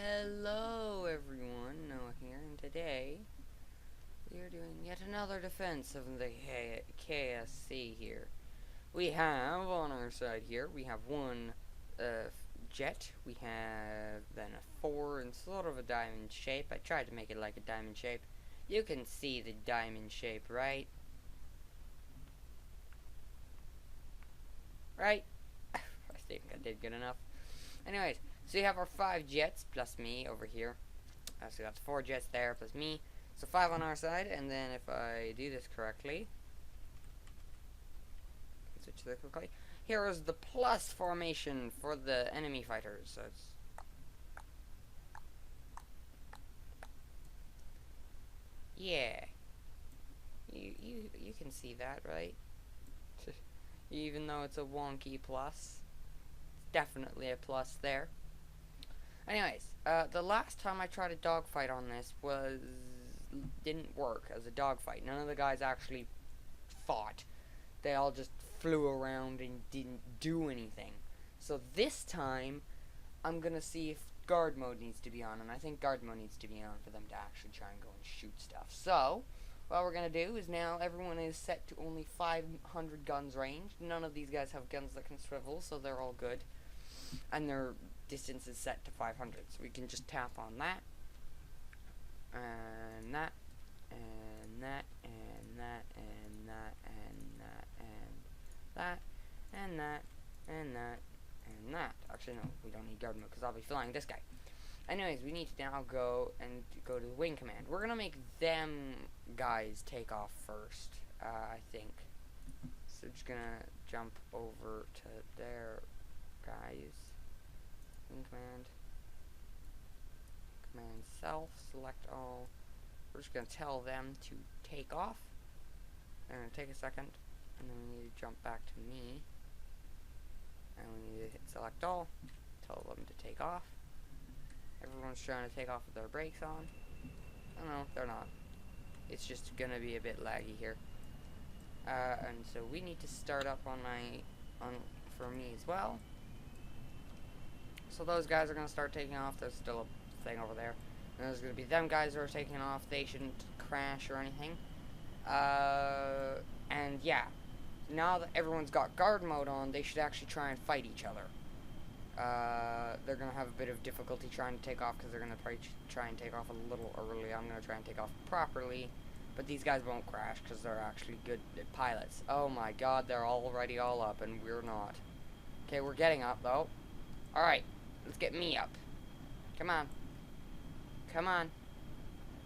Hello everyone, Noah here, and today we are doing yet another defense of the KSC here. We have on our side here, we have one jet, we have then a 4 in sort of a diamond shape. I tried to make it like a diamond shape. You can see the diamond shape, right? Right? I think I did good enough. Anyways, so you have our 5 jets plus me over here. So that's 4 jets there plus me. So 5 on our side, and then if I do this correctly, switch this quickly. Here is the plus formation for the enemy fighters. So it's yeah, you can see that, right? Even though it's a wonky plus, it's definitely a plus there. Anyways, the last time I tried a dogfight on this didn't work as a dogfight. None of the guys actually fought. They all just flew around and didn't do anything. So this time, I'm gonna see if guard mode needs to be on, and I think guard mode needs to be on for them to actually try and go and shoot stuff. So, what we're gonna do is now everyone is set to only 500 guns range. None of these guys have guns that can swivel, so they're all good. And their distance is set to 500, so we can just tap on that, and that, and that, and that, and that, and that, and that, and that, and that, and that. Actually, no, we don't need guard mode because I'll be flying this guy. Anyways, we need to now go to the wing command. We're gonna make them guys take off first, I think. So just gonna jump over to their guys. Wing command. Command self. Select all. We're just gonna tell them to take off. They're gonna take a second, and then we need to jump back to me. And we need to hit select all. Tell them to take off. Everyone's trying to take off with their brakes on. Oh no, they're not. It's just gonna be a bit laggy here. And so we need to start up for me as well. So those guys are going to start taking off. There's still a thing over there. And there's going to be them guys who are taking off. They shouldn't crash or anything. And yeah, now that everyone's got guard mode on, they should actually try and fight each other. They're going to have a bit of difficulty trying to take off because they're going to probably try and take off a little early. I'm going to try and take off properly. But these guys won't crash because they're actually good pilots. Oh my god, they're already all up and we're not. Okay, we're getting up though. Alright. Let's get me up. Come on. Come on.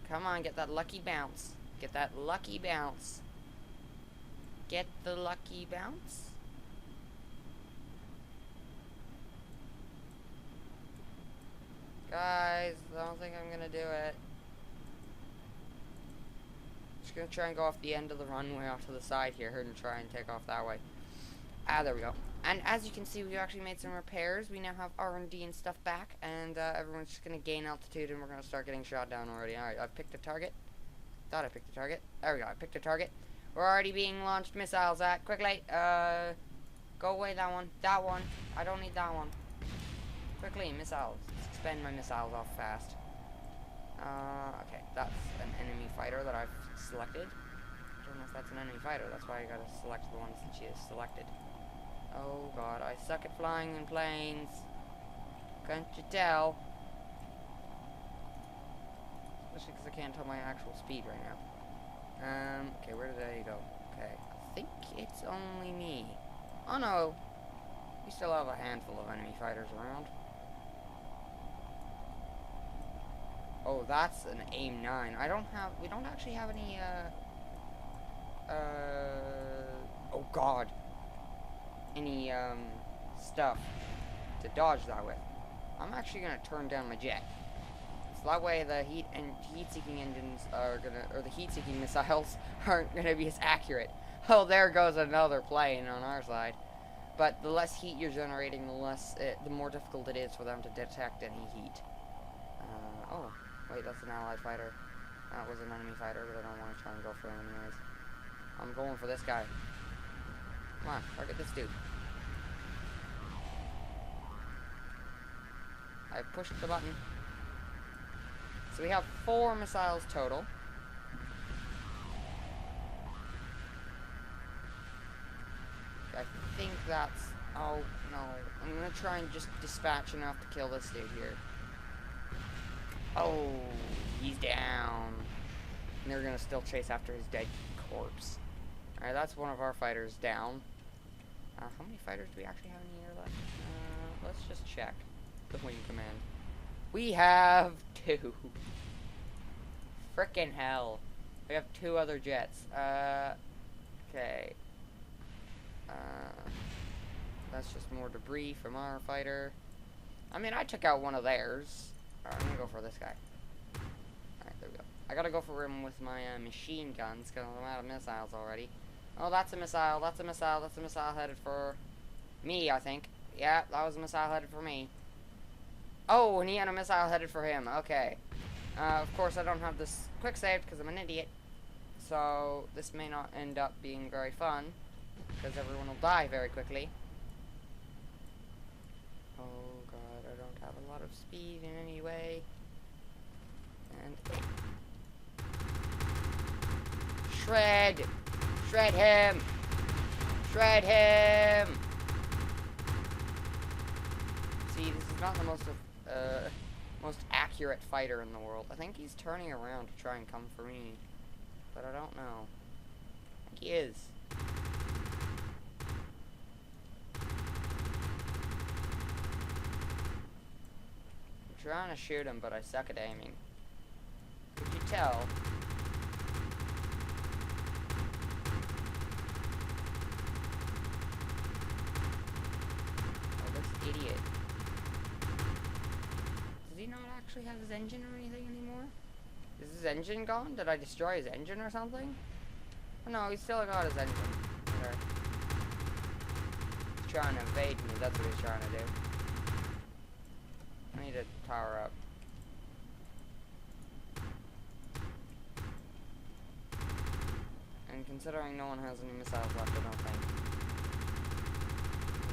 Come on, get that lucky bounce. Get that lucky bounce. Get the lucky bounce. Guys, I don't think I'm gonna do it. Just gonna try and go off the end of the runway off to the side here and try and take off that way. Ah, there we go. And as you can see, we actually made some repairs. We now have R&D and stuff back, and everyone's just going to gain altitude, and we're going to start getting shot down already. Alright, I've picked a target. Thought I picked a target. There we go, I picked a target. We're already being launched missiles at. Quickly, go away, that one. That one. I don't need that one. Quickly, missiles. Let's expend my missiles off fast. Okay, that's an enemy fighter that I've selected. I don't know if that's an enemy fighter. That's why I got to select the ones that she has selected. Oh god, I suck at flying in planes. Can't you tell? Especially because I can't tell my actual speed right now. Okay, where did I go? Okay, I think it's only me. Oh no! We still have a handful of enemy fighters around. Oh, that's an AIM-9. We don't actually have any, oh god. Any stuff to dodge that with. I'm actually gonna turn down my jet, so that way the heat-seeking engines are or the heat-seeking missiles aren't gonna be as accurate. Oh, there goes another plane on our side. But the less heat you're generating, the more difficult it is for them to detect any heat. Oh, wait, that's an allied fighter. That was an enemy fighter, but I don't want to try and go for him anyways. I'm going for this guy. Come on, target this dude. I pushed the button. So we have 4 missiles total. I think that's... Oh, no. I'm gonna try and just dispatch enough to kill this dude here. Oh, he's down. And they're gonna still chase after his dead corpse. Alright, that's one of our fighters down. How many fighters do we actually have in the air left? Let's just check the wing command. We have 2. Frickin' hell. We have 2 other jets. Okay. That's just more debris from our fighter. I mean, I took out one of theirs. Alright, I'm gonna go for this guy. Alright, there we go. I gotta go for him with my machine guns, because I'm out of missiles already. Oh, that's a missile, that's a missile, that's a missile headed for me, I think. Yeah, that was a missile headed for me. Oh, and he had a missile headed for him. Okay. Of course, I don't have this quick save because I'm an idiot. So, this may not end up being very fun, because everyone will die very quickly. Oh god, I don't have a lot of speed in any way. And... Shred! Shred him! Shred him! See, this is not the most accurate fighter in the world. I think he's turning around to try and come for me. But I don't know. I think he is. I'm trying to shoot him, but I suck at aiming. Could you tell? Oh, this idiot. Does he not actually have his engine or anything anymore? Is his engine gone? Did I destroy his engine or something? Oh, no, he's still got his engine. Okay. He's trying to evade me, that's what he's trying to do. I need to power up. And considering no one has any missiles left, I don't think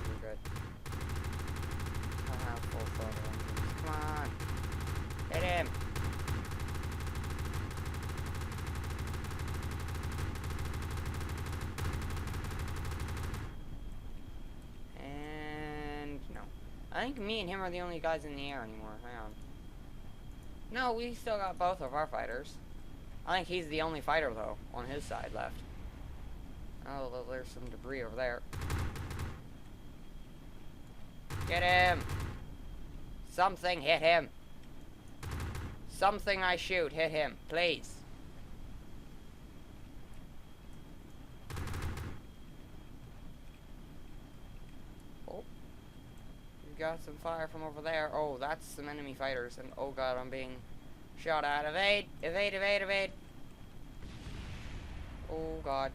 we're good. I have full throttle engines. Come on! Hit him! And no. I think me and him are the only guys in the air anymore. Hang on. No, we still got both of our fighters. I think he's the only fighter, though, on his side left. Oh, well, there's some debris over there. Get him! Something hit him! Something I shoot, hit him, please. Oh. We got some fire from over there. Oh, that's some enemy fighters. And oh god, I'm being shot at. Evade! Evade, evade, evade! Oh god.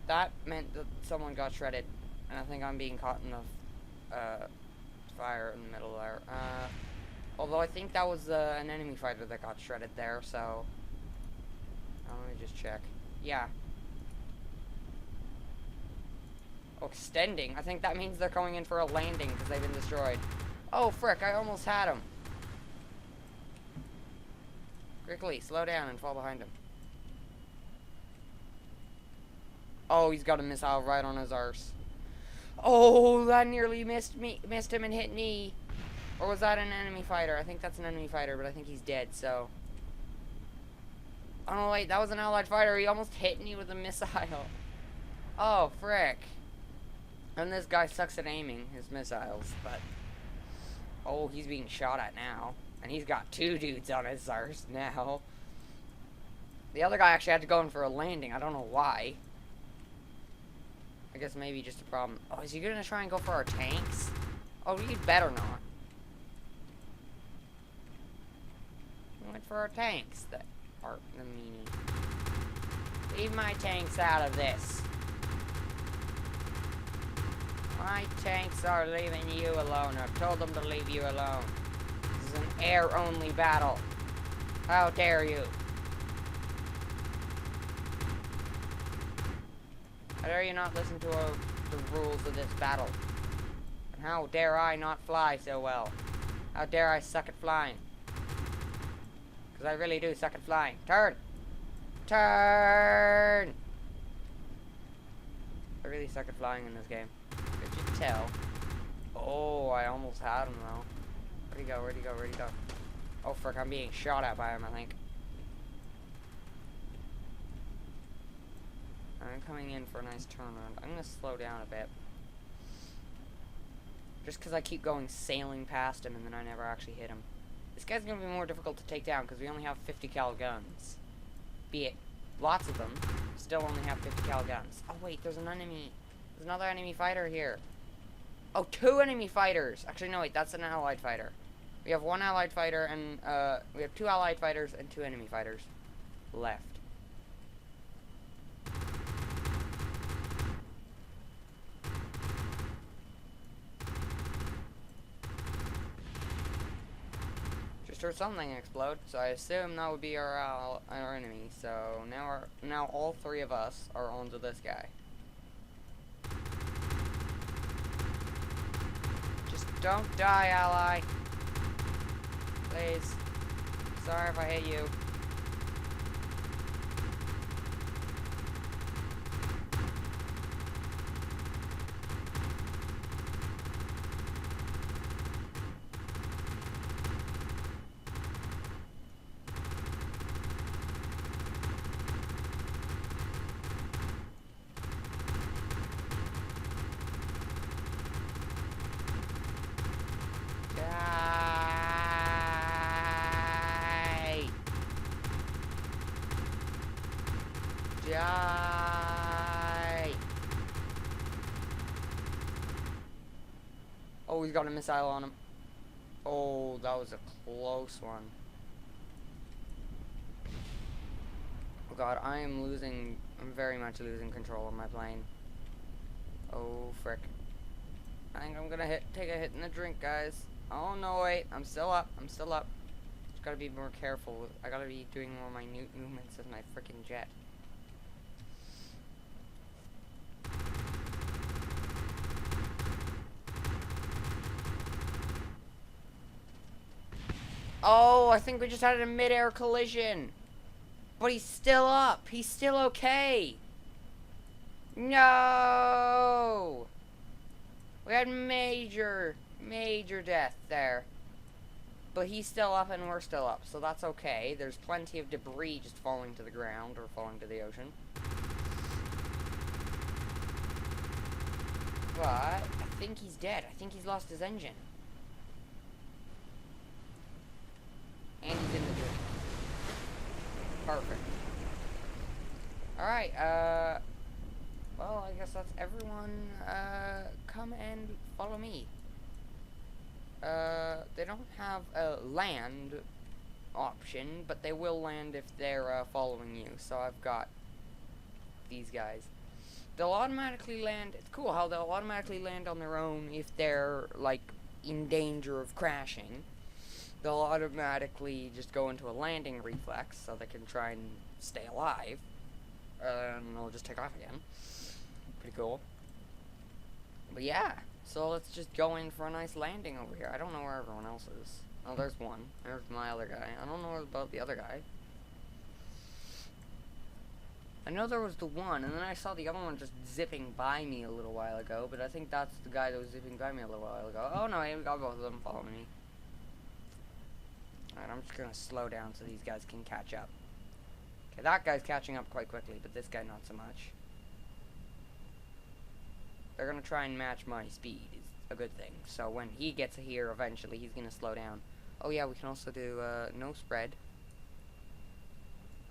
That meant that someone got shredded. And I think I'm being caught in the fire in the middle there. Although I think that was an enemy fighter that got shredded there, so... let me just check. Yeah. Oh, extending. I think that means they're going in for a landing because they've been destroyed. Oh, frick, I almost had him. Quickly, slow down and fall behind him. Oh, he's got a missile right on his arse. Oh, that nearly missed him and hit me. Or was that an enemy fighter? I think that's an enemy fighter, but I think he's dead, so... Oh, no, wait, that was an allied fighter. He almost hit me with a missile. Oh, frick. And this guy sucks at aiming his missiles, but... Oh, he's being shot at now. And he's got 2 dudes on his arse now. The other guy actually had to go in for a landing. I don't know why. I guess maybe just a problem. Oh, is he gonna try and go for our tanks? Oh, he better not. He went for our tanks that are the meanie. Leave my tanks out of this. My tanks are leaving you alone. I've told them to leave you alone. This is an air-only battle. How dare you? How dare you not listen to the rules of this battle? And how dare I not fly so well? How dare I suck at flying? Because I really do suck at flying. Turn! Turn! I really suck at flying in this game. Could you tell? Oh, I almost had him though. Where'd he go? Where'd he go? Where'd he go? Oh frick, I'm being shot at by him, I think. I'm coming in for a nice turnaround. I'm gonna slow down a bit. Just because I keep going sailing past him and then I never actually hit him. This guy's gonna be more difficult to take down because we only have 50 cal guns. Be it lots of them, still only have 50 cal guns. Oh wait, there's an enemy. There's another enemy fighter here. Oh, 2 enemy fighters. Actually, no, wait, that's an allied fighter. We have 1 allied fighter and, we have 2 allied fighters and 2 enemy fighters left. Just heard something explode, so I assume that would be our enemy. So now all 3 of us are onto this guy. Don't die, ally. Please. Sorry if I hit you. Die! Oh, he's got a missile on him. Oh, that was a close one. Oh god, I'm very much losing control of my plane. Oh, frick. I think I'm gonna take a hit in the drink, guys. Oh no, wait, I'm still up. Just gotta be more careful. I gotta be doing more minute movements with my frickin' jet. Oh, I think we just had a mid-air collision. But he's still up. He's still okay. No! We had major death there. But he's still up and we're still up, so that's okay. There's plenty of debris just falling to the ground or falling to the ocean. But I think he's dead. I think he's lost his engine. And he's in the drink. Perfect. Alright, well, I guess that's everyone. Come and follow me. They don't have a land option, but they will land if they're, following you. So I've got these guys. They'll automatically land. It's cool how they'll automatically land on their own if they're, like, in danger of crashing. They'll automatically just go into a landing reflex so they can try and stay alive. And they'll just take off again. Pretty cool. But yeah, so let's just go in for a nice landing over here. I don't know where everyone else is. Oh, there's one. There's my other guy. I don't know about the other guy. I know there was the one, and then I saw the other one just zipping by me a little while ago, but I think that's the guy that was zipping by me a little while ago. Oh no, we got both of them following me. Alright, I'm just gonna slow down so these guys can catch up. Okay, that guy's catching up quite quickly, but this guy not so much. They're gonna try and match my speed, is a good thing. So when he gets here, eventually, he's gonna slow down. Oh yeah, we can also do, no spread.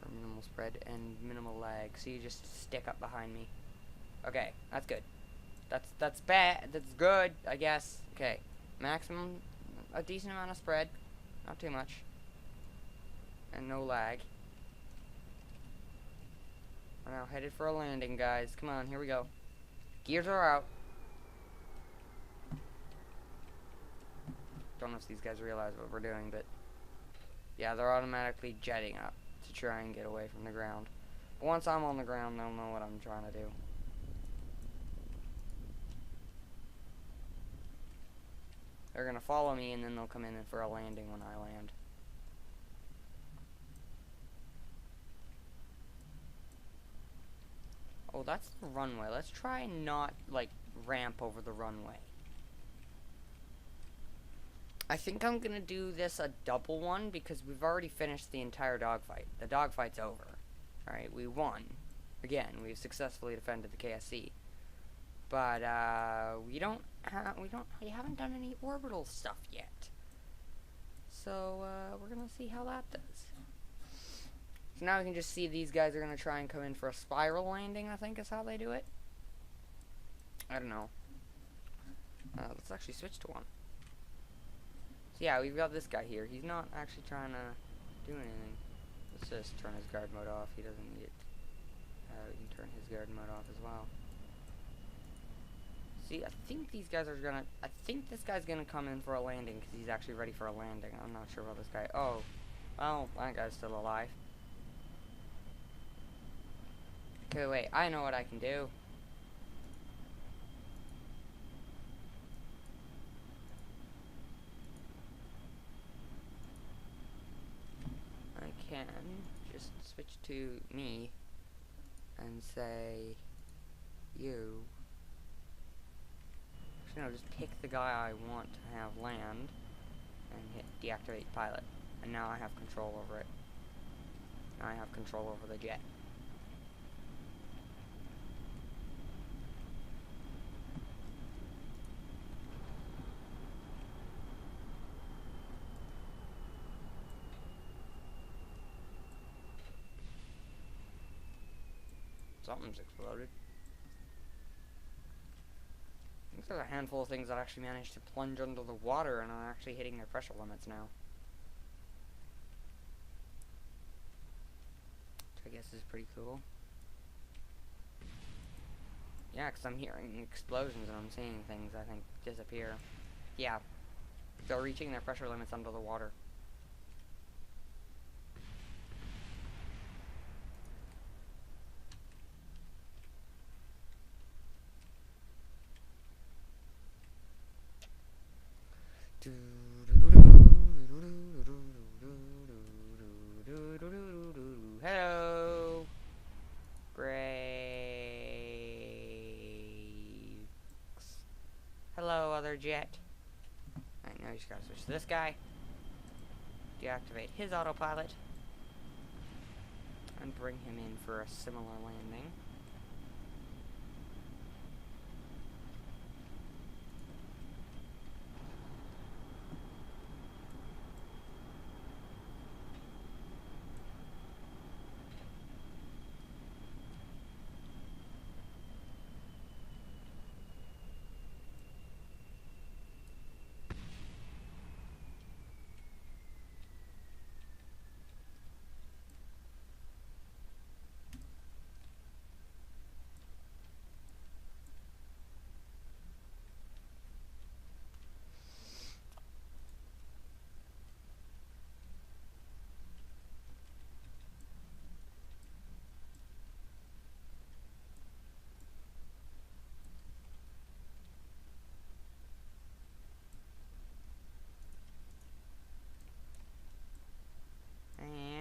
Or minimal spread, and minimal lag, so you just stick up behind me. Okay, that's good. That's bad, that's good, I guess. Okay, maximum, a decent amount of spread. Not too much. And no lag. We're now headed for a landing, guys. Come on, here we go. Gears are out. Don't know if these guys realize what we're doing, but yeah, they're automatically jetting up to try and get away from the ground. But once I'm on the ground, they'll know what I'm trying to do. They're gonna follow me, and then they'll come in for a landing when I land. Oh, that's the runway. Let's try and not, like, ramp over the runway. I think I'm gonna do this a double one because we've already finished the entire dogfight. The dogfight's over. Alright, we won. Again, we've successfully defended the KSC. But, we haven't done any orbital stuff yet. So, we're gonna see how that does. So now we can just see these guys are gonna try and come in for a spiral landing, I think is how they do it. I don't know. Let's actually switch to one. So yeah, we've got this guy here. He's not actually trying to do anything. Let's just turn his guard mode off. He doesn't need it. We can turn his guard mode off as well. See, I think these guys are gonna... I think this guy's gonna come in for a landing because he's actually ready for a landing. I'm not sure about this guy. Oh, well, that guy's still alive. Okay, wait. I know what I can do. I can just switch to me and say, you. Actually, no, just pick the guy I want to have land and hit deactivate pilot. And now I have control over it. Now I have control over the jet. Something's exploded. I think there's a handful of things that actually managed to plunge under the water and are actually hitting their pressure limits now. Which I guess is pretty cool. Yeah, because I'm hearing explosions and I'm seeing things, I think, disappear. Yeah. They're reaching their pressure limits under the water. Hello, Braves. Hello, other jet. Alright, now you just gotta switch to this guy. Deactivate his autopilot. And bring him in for a similar landing.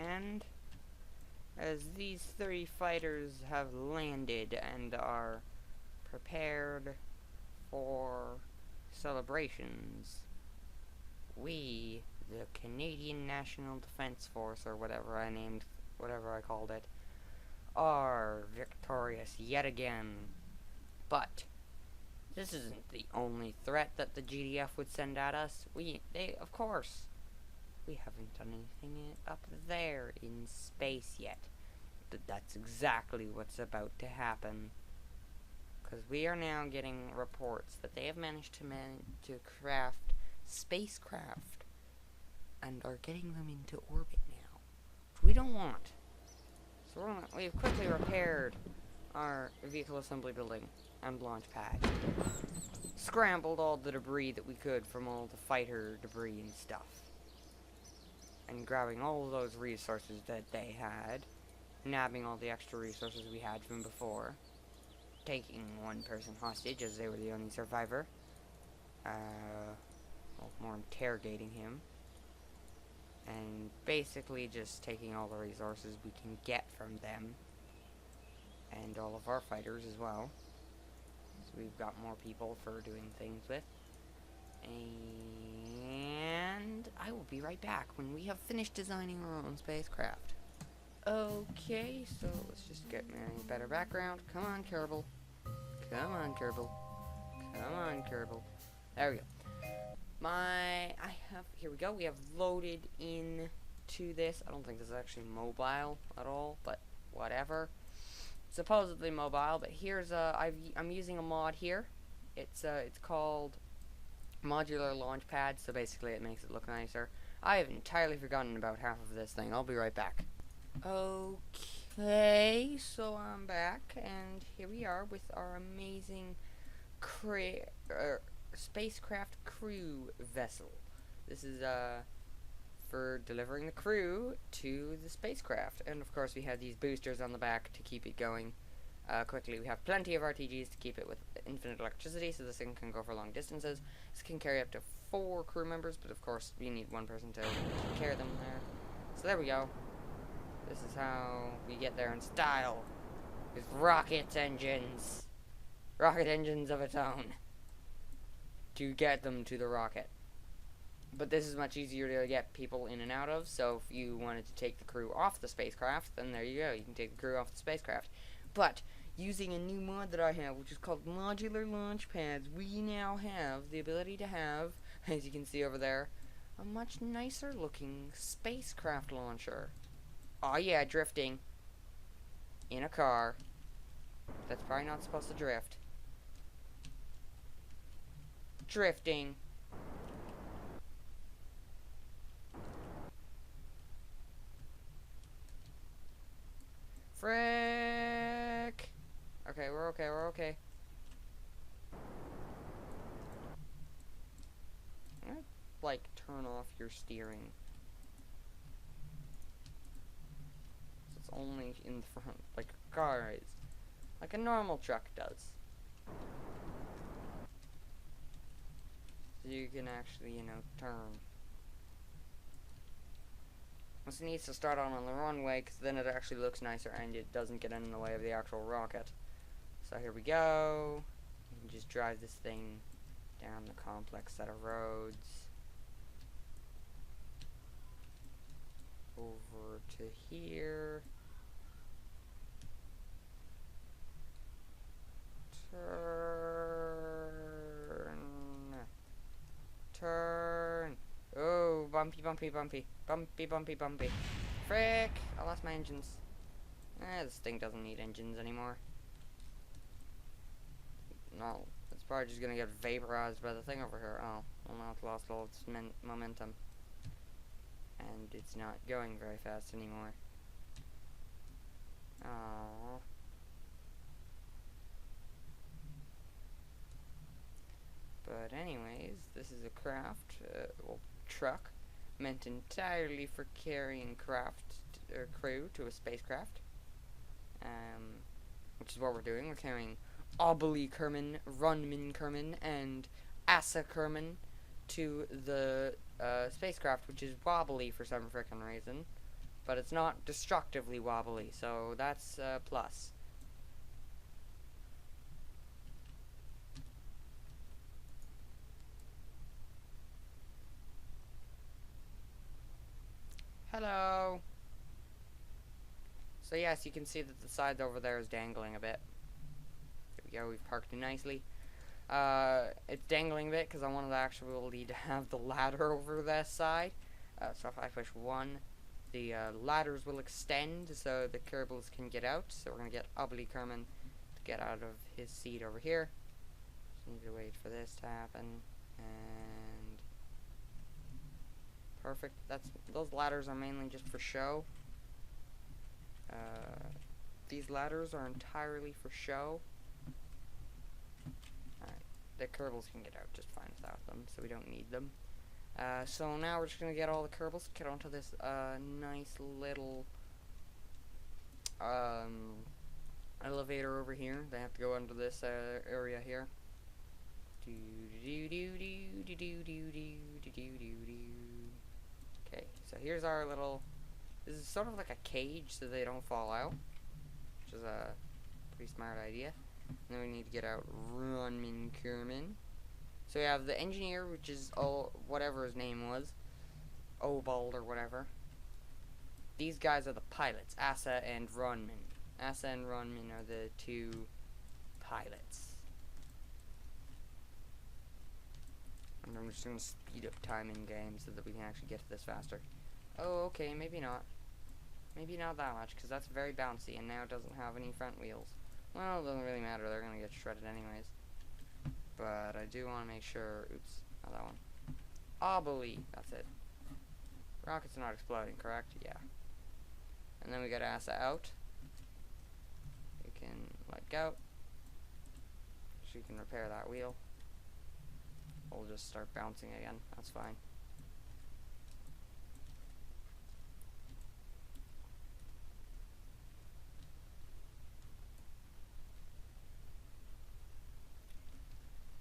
And as these 3 fighters have landed and are prepared for celebrations, we, the Canadian National Defense Force, or whatever I called it, are victorious yet again. But this isn't the only threat that the GDF would send at us. Of course, we haven't done anything up there in space yet. But that's exactly what's about to happen. Because we are now getting reports that they have managed to craft spacecraft and are getting them into orbit now, which we don't want. So we've quickly repaired our vehicle assembly building and launch pad. Scrambled all the debris that we could from all the fighter debris and stuff. And grabbing all of those resources that they had, nabbing all the extra resources we had from before, taking one person hostage as they were the only survivor, well, more interrogating him, and basically just taking all the resources we can get from them, and all of our fighters as well. So we've got more people for doing things with. And I will be right back when we have finished designing our own spacecraft. Okay, so let's just get a better background. Come on, Kerbal. Come on, Kerbal. Come on, Kerbal. There we go. Here we go. We have loaded into this. I don't think this is actually mobile at all, but whatever. Supposedly mobile, but here's I'm using a mod here. It's called ModularLaunchpads, so basically it makes it look nicer. I have entirely forgotten about half of this thing. I'll be right back. Okay, so I'm back, and here we are with our amazing spacecraft crew vessel. This is for delivering the crew to the spacecraft, and of course we have these boosters on the back to keep it going quickly. We have plenty of RTGs to keep it with infinite electricity, so this thing can go for long distances. This can carry up to 4 crew members, but of course we need one person to carry them there. So there we go. This is how we get there in style, with rocket engines of its own, to get them to the rocket. But this is much easier to get people in and out of, so if you wanted to take the crew off the spacecraft, then there you go, you can take the crew off the spacecraft. But using a new mod that I have, which is called ModularLaunchpads, we now have the ability to have, as you can see over there, a much nicer looking spacecraft launcher. Oh yeah, drifting in a car that's probably not supposed to drift. Drifting. Frick! Okay, we're okay, we're okay. I'm gonna, like, turn off your steering. So it's only in the front, like a car is. Like a normal truck does. So you can actually, you know, turn. This needs to start on the runway, because then it actually looks nicer and it doesn't get in the way of the actual rocket. So here we go. You can just drive this thing down the complex set of roads. Over to here. Turn. Oh, bumpy, bumpy, bumpy. Bumpy, bumpy, bumpy. Frick! I lost my engines. This thing doesn't need engines anymore. No, it's probably just gonna get vaporized by the thing over here. Oh, well now it's lost all its momentum. And it's not going very fast anymore. Oh. But anyways, this is a craft, well, truck, meant entirely for carrying crew to a spacecraft. Which is what we're doing. We're carrying Obly Kerman, Runman Kerman, and Asa Kerman to the spacecraft, which is wobbly for some frickin' reason. But it's not destructively wobbly, so that's a plus. Hello. So yes, you can see that the side over there is dangling a bit. There we go, we've parked it nicely. It's dangling a bit because I wanted actually to have the ladder over this side. So if I push 1, the ladders will extend so the Kerbals can get out. So we're going to get Obly Kerman to get out of his seat over here. Just need to wait for this to happen. And perfect. Those ladders are mainly just for show. These ladders are entirely for show. Alright, the Kerbals can get out just fine without them, so we don't need them. So now we're just gonna get all the Kerbals to get onto this nice little elevator over here. They have to go under this area here. Okay, so here's our little. This is sort of like a cage so they don't fall out, which is Pretty smart idea. And then we need to get out Runman Kerman. So we have the engineer, which is whatever his name was, Obald or whatever. These guys are the pilots, Asa and Runman. Asa and Runman are the two pilots. And I'm just going to speed up time in game so that we can actually get to this faster. Oh, okay, maybe not. Maybe not that much, because that's very bouncy, and now it doesn't have any front wheels. Well, it doesn't really matter, they're going to get shredded anyways. But I do want to make sure... Oops, not that one. Oboli, that's it. Rocket's not exploding, correct? Yeah. And then we got Asa out. We can let go. She can repair that wheel. We'll just start bouncing again. That's fine.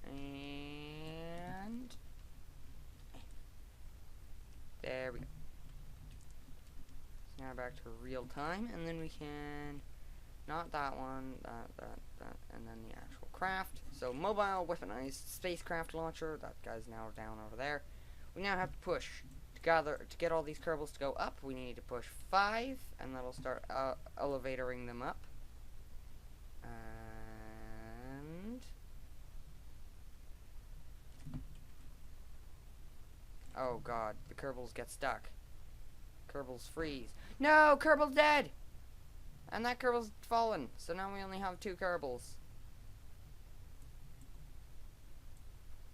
And there we go. So now back to real time, and then we can not that one, that, and then the actual craft. So mobile weaponized spacecraft launcher. That guy's now down over there. We now have to push to get all these Kerbals to go up. We need to push 5, and that'll start elevatoring them up. And oh god, the Kerbals get stuck. Kerbals freeze. No, Kerbal's dead. And that Kerbal's fallen, so now we only have 2 Kerbals.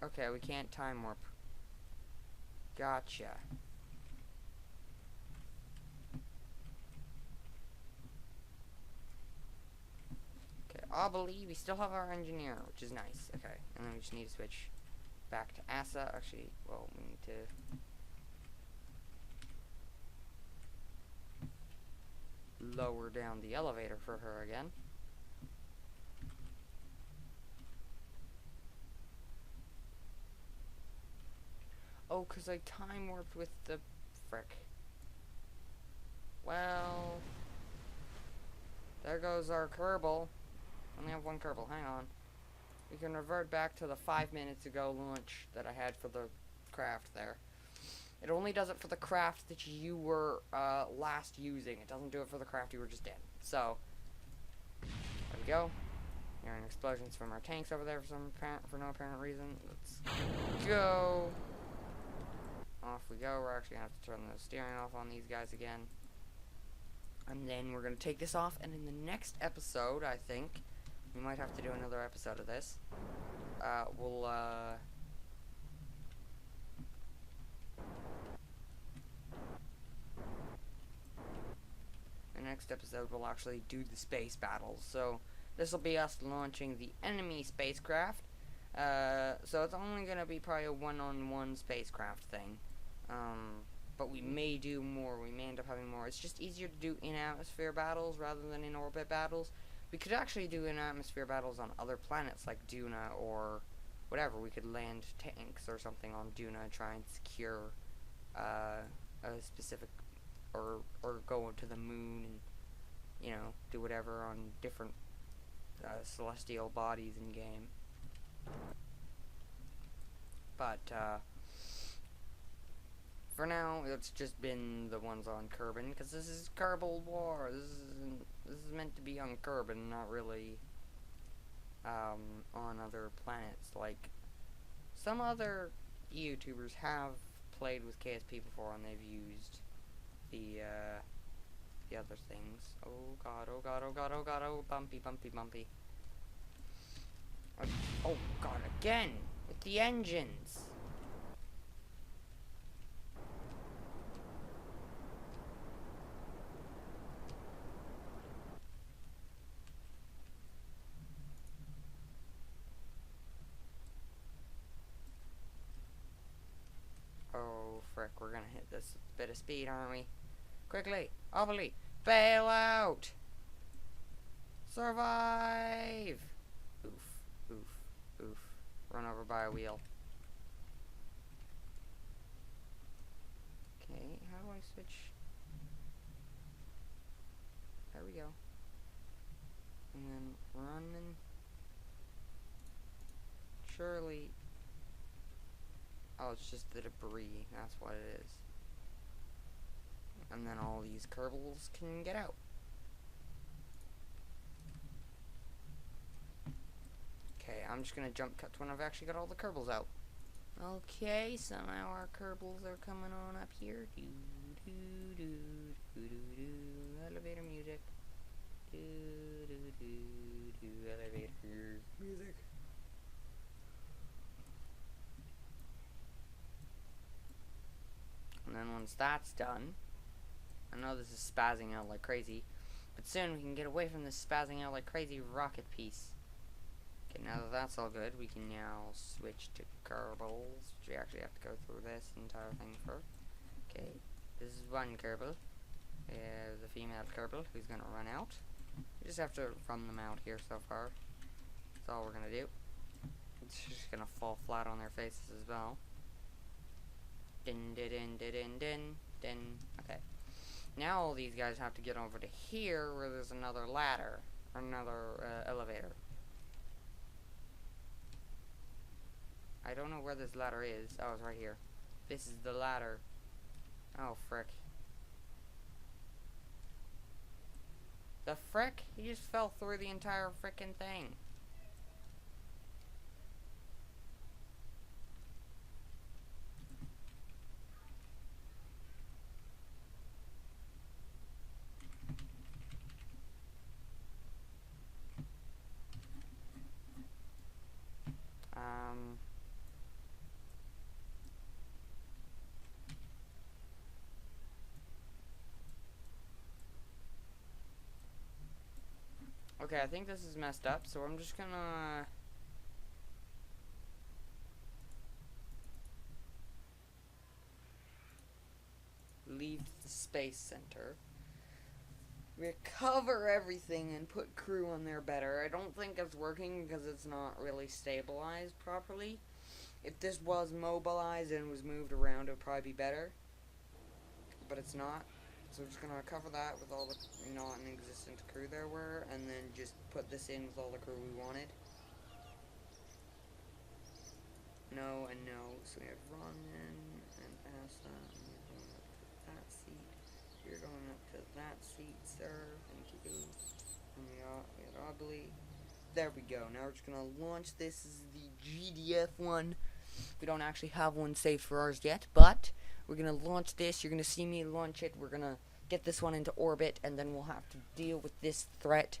Okay, we can't time warp. Gotcha. Okay, Oboli, we still have our engineer, which is nice. Okay, and then we just need to switch back to Asa. Actually, well, we need to... lower down the elevator for her again. Oh, because I time warped with the frick. Well, there goes our Kerbal. Only have 1 Kerbal, hang on. We can revert back to the 5 minutes ago launch that I had for the craft there. It only does it for the craft that you were last using. It doesn't do it for the craft you were just in. So, there we go. Hearing explosions from our tanks over there for no apparent reason. Let's go. Off we go. We're actually going to have to turn the steering off on these guys again. And then we're going to take this off. And in the next episode, I think, we might have to do another episode of this. The next episode we'll actually do the space battles. So this will be us launching the enemy spacecraft. So it's only going to be probably a one-on-one spacecraft thing. But we may do more. We may end up having more. It's just easier to do in-atmosphere battles rather than in-orbit battles. We could actually do in-atmosphere battles on other planets like Duna or whatever. We could land tanks or something on Duna and try and secure a specific... Or go to the moon and, you know, do whatever on different celestial bodies in game. But for now, it's just been the ones on Kerbin, because this is Kerbal War. This is meant to be on Kerbin, not really on other planets. Like some other YouTubers have played with KSP before, and they've used the other things. Oh god, oh god, oh god, oh god, oh bumpy, bumpy, bumpy. Oh god, again! With the engines! Oh frick, we're gonna hit this bit of speed, aren't we? Quickly! Oboli! Bail out! Survive! Oof, oof, oof. Run over by a wheel. Okay, how do I switch? There we go. And then running. Surely. Oh, it's just the debris. That's what it is. And then all these Kerbals can get out. Okay, I'm just gonna jump cut to when I've actually got all the Kerbals out. Okay, so now our Kerbals are coming on up here. Do do do do do do. Elevator music. Do do do do. Elevator music. And then once that's done, I know this is spazzing out like crazy, but soon we can get away from this spazzing out like crazy rocket piece. Okay, now that that's all good, we can now switch to Kerbals. We actually have to go through this entire thing first. Okay, this is one Kerbal. The female Kerbal who's gonna run out. We just have to run them out here so far. That's all we're gonna do. It's just gonna fall flat on their faces as well. Din din din din din din. Okay. Now all these guys have to get over to here where there's another ladder. Or another elevator. I don't know where this ladder is. Oh, it's right here. This is the ladder. Oh, frick. The frick? He just fell through the entire frickin' thing. Okay, I think this is messed up, so I'm just gonna leave the space center, recover everything, and put crew on there better. I don't think it's working because it's not really stabilized properly. If this was mobilized and was moved around, it would probably be better, but it's not. So we're just gonna cover that with all the non-existent crew there were, and then just put this in with all the crew we wanted. No and no. So we have Ronan and Asa, and you're going up to that seat. You're going up to that seat, sir. Thank you. And we had Obley. There we go. Now we're just gonna launch this. This is the GDF one. We don't actually have one saved for ours yet, but we're gonna launch this. You're gonna see me launch it. We're gonna get this one into orbit, and then we'll have to deal with this threat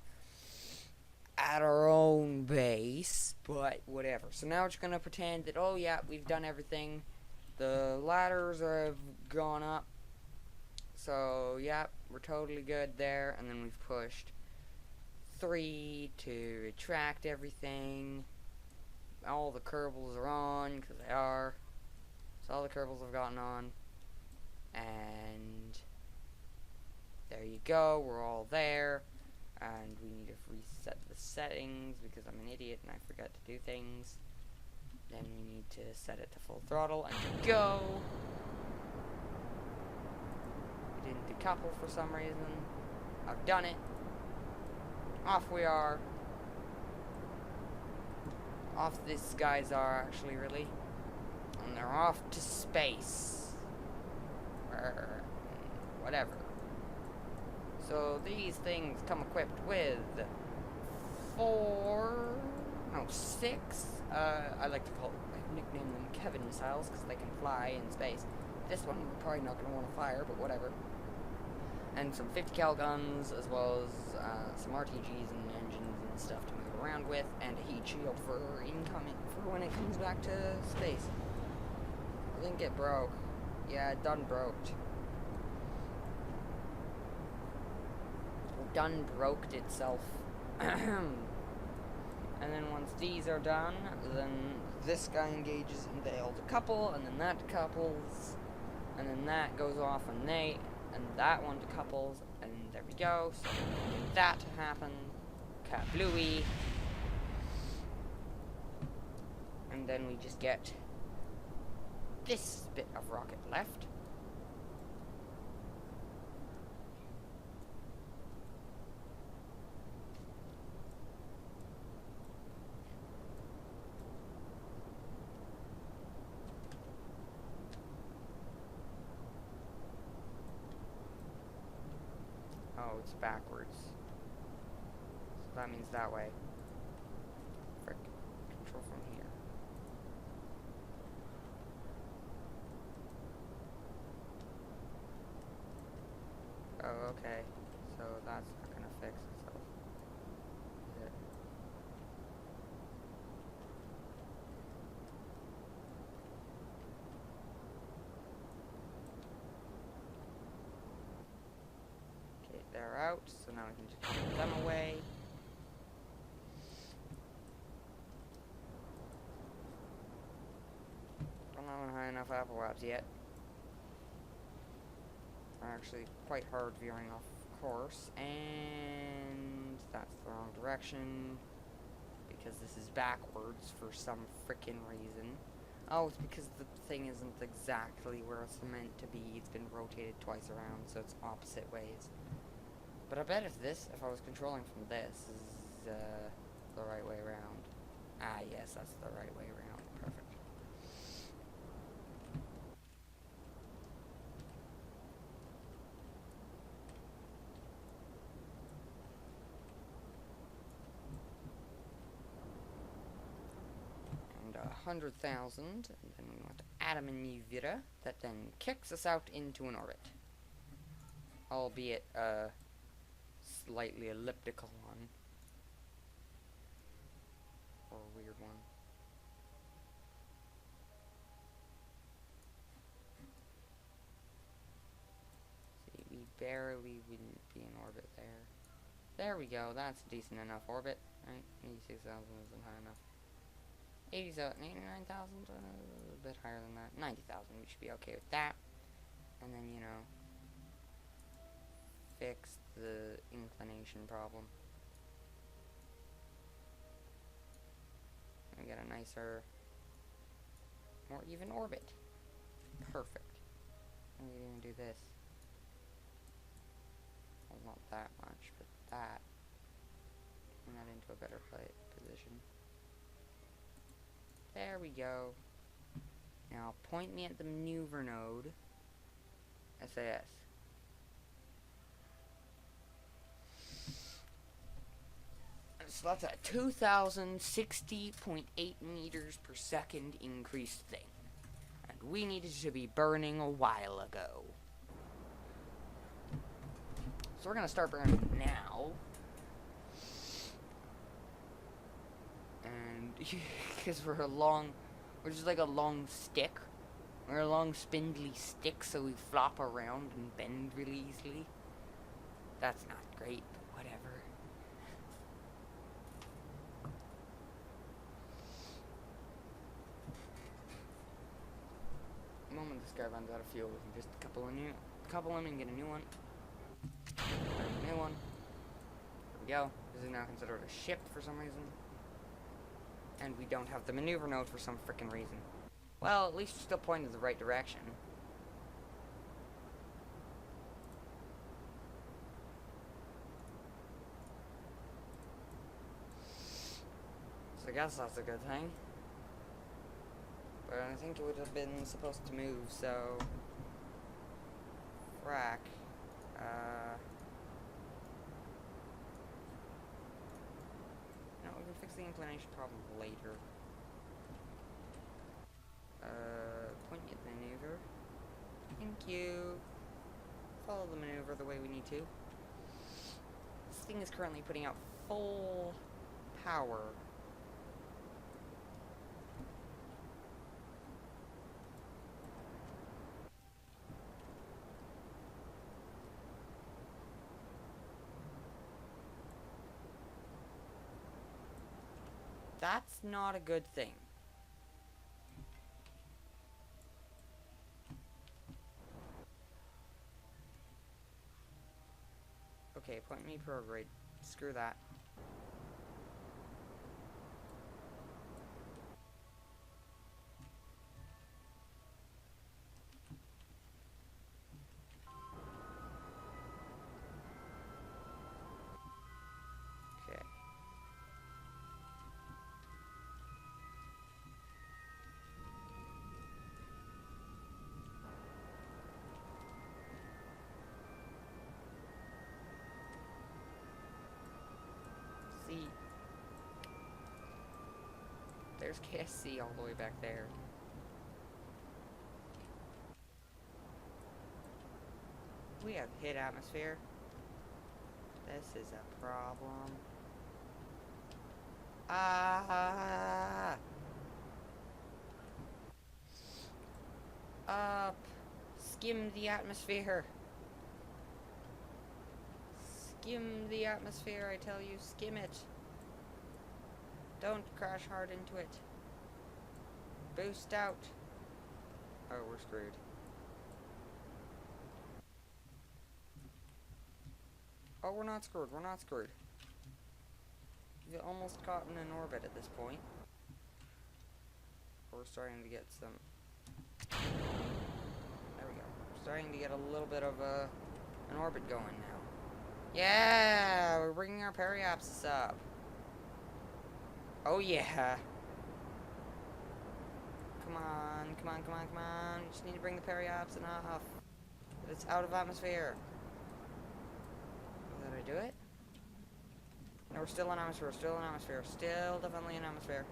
at our own base. But whatever. So now we're just gonna pretend that, oh yeah, we've done everything. The ladders have gone up. So yeah, we're totally good there. And then we've pushed 3 to retract everything. All the Kerbals are on, because they are. So all the Kerbals have gotten on. And there you go, we're all there. And we need to reset the settings, because I'm an idiot and I forget to do things. Then we need to set it to full throttle and go. We didn't decouple for some reason. I've done it. Off we are. Off these guys are, actually, really. And they're off to space. Or whatever. So these things come equipped with 6. I like to nickname them Kevin missiles because they can fly in space. This one we're probably not going to want to fire, but whatever. And some 50 cal guns, as well as some RTGs and engines and stuff to move around with, and a heat shield for incoming, for when it comes back to space. I think it broke. Yeah, it done broke. Done broked itself. And then once these are done, then this guy engages and they all decouple, and then that decouples, and then that goes off and that one decouples, and there we go. So we need that to happen. Kablooey. And then we just get this bit of rocket left. it's backwards. So that means that way. Frick. Control from here. Oh, okay. So that's not gonna fix itself. Is it? Okay, they're out, so now we can just put them away. Don't have high enough apple wraps yet. Are actually quite hard veering off course, and that's the wrong direction because this is backwards for some frickin' reason. Oh, it's because the thing isn't exactly where it's meant to be. It's been rotated twice around, so it's opposite ways. But I bet if I was controlling from this, is the right way around. Ah, yes, that's the right way around. Perfect. And 100,000, and then we want to add a maneuver that then kicks us out into an orbit. Albeit a slightly elliptical one. Or a weird one. See, we barely wouldn't be in orbit there. There we go, that's a decent enough orbit, right? 86,000 isn't high enough. 89,000, a bit higher than that. 90,000, we should be okay with that. And then, you know, fix the inclination problem. And get a nicer, more even orbit. Perfect. And we can even do this. Well, not that much, but that. Bring that into a better position. There we go. Now point me at the maneuver node. SAS. So that's a 2,060.8 meters per second increased thing. And we needed to be burning a while ago. So we're gonna start burning now. And because we're just like a long stick. We're a long spindly stick, so we flop around and bend really easily. That's not great, but whatever. The moment this guy runs out of fuel, we can just couple him and get a new one. There's a new one. There we go. This is now considered a ship for some reason. And we don't have the maneuver node for some frickin' reason. Well, at least we're still pointing in the right direction. So I guess that's a good thing. But I think it would have been supposed to move, so... Frack. No, we can fix the inclination problem later. Point at the maneuver. Thank you. Follow the maneuver the way we need to. This thing is currently putting out full power. That's not a good thing. Okay, point me prograde. Screw that. Okay. there's KSC all the way back there. We have hit atmosphere. This is a problem. Ah! Up! Skim the atmosphere! Skim the atmosphere, I tell you, skim it. Don't crash hard into it. Boost out. Oh, we're screwed. Oh, we're not screwed, we're not screwed. We've almost gotten in orbit at this point. We're starting to get some... There we go. We're starting to get a little bit of an orbit going now. Yeah! We're bringing our periapsis up. Oh yeah! Come on, come on, come on, come on. We just need to bring the periapsis off. It's out of atmosphere. Did I do it? No, we're still in atmosphere, we're still in atmosphere. Still definitely in atmosphere.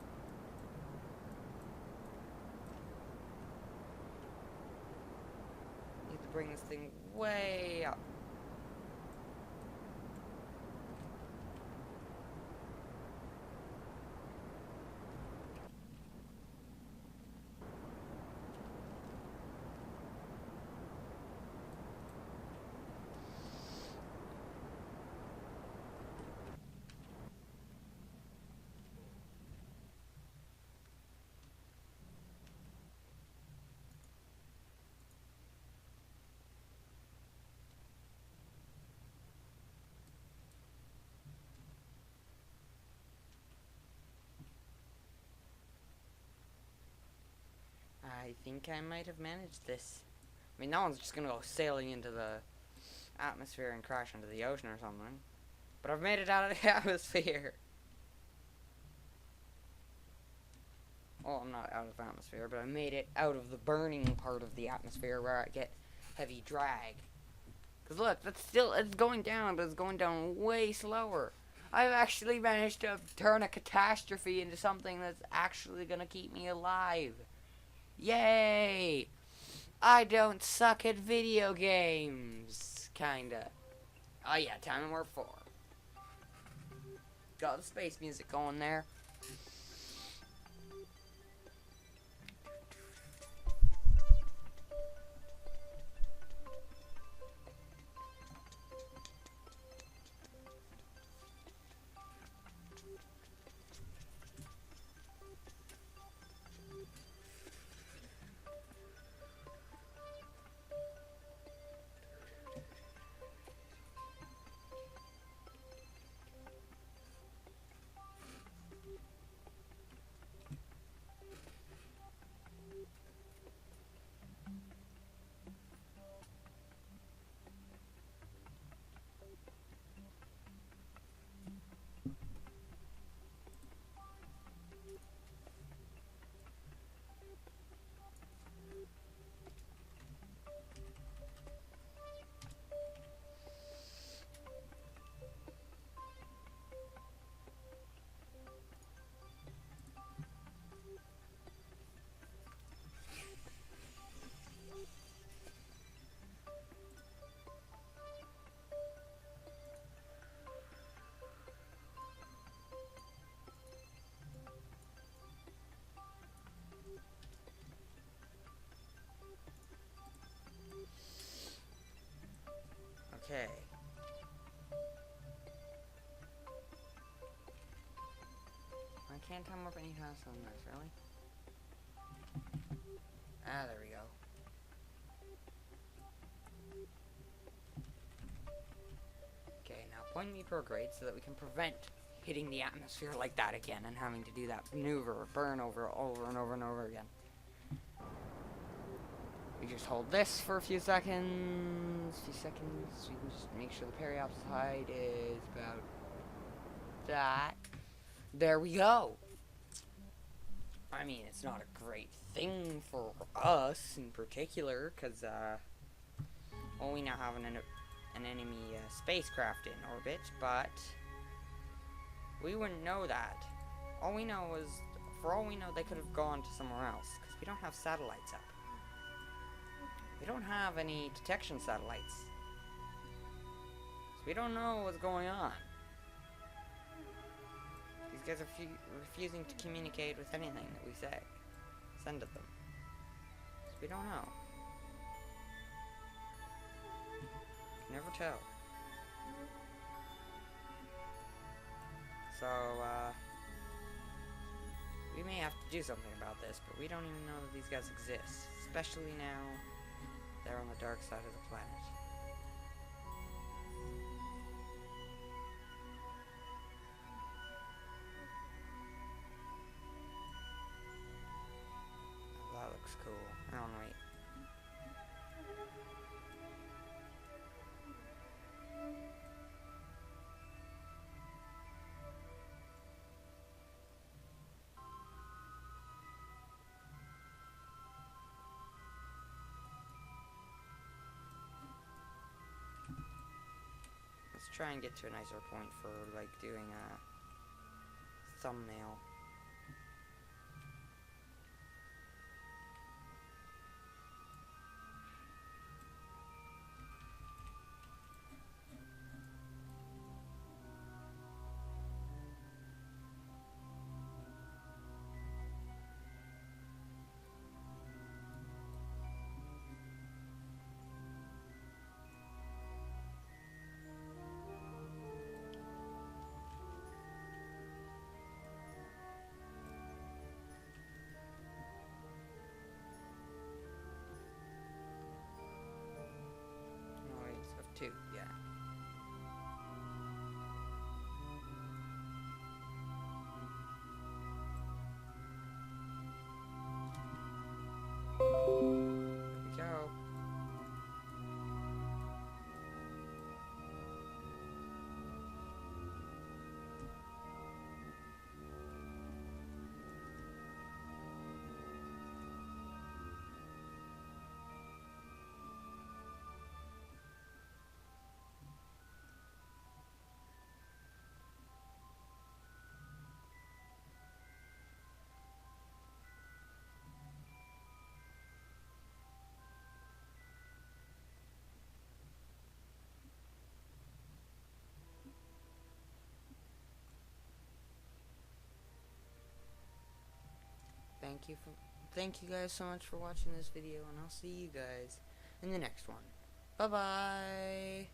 Need to bring this thing way up. I think I might have managed this. I mean, no one's just gonna go sailing into the atmosphere and crash into the ocean or something. But I've made it out of the atmosphere. Well, I'm not out of the atmosphere, but I made it out of the burning part of the atmosphere where I get heavy drag. Because look, that's still, it's going down, but it's going down way slower. I've actually managed to turn a catastrophe into something that's actually gonna keep me alive. Yay! I don't suck at video games. Kinda. Oh yeah, Time Warp 4. Got the space music going there. Okay. I can't time up any faster than this, really? Ah, there we go. Okay, now point me prograde so that we can prevent hitting the atmosphere like that again and having to do that maneuver or burn over and over and over again. We just hold this for a few seconds. We can just make sure the periapsis height is about that. There we go. I mean, it's not a great thing for us in particular, because, well, we now have an enemy spacecraft in orbit, but we wouldn't know that. All we know is For all we know, they could have gone to somewhere else, because we don't have satellites up. We don't have any detection satellites. So we don't know what's going on. These guys are refusing to communicate with anything that we send at them. So we don't know. You can never tell. So, we may have to do something about this, but we don't even know that these guys exist. Especially now, they're on the dark side of the planet. Oh, that looks cool. Oh, wait. Let's try and get to a nicer point for, like, doing a thumbnail. Two, yeah. Here we go. Thank you guys so much for watching this video, and I'll see you guys in the next one. Bye bye.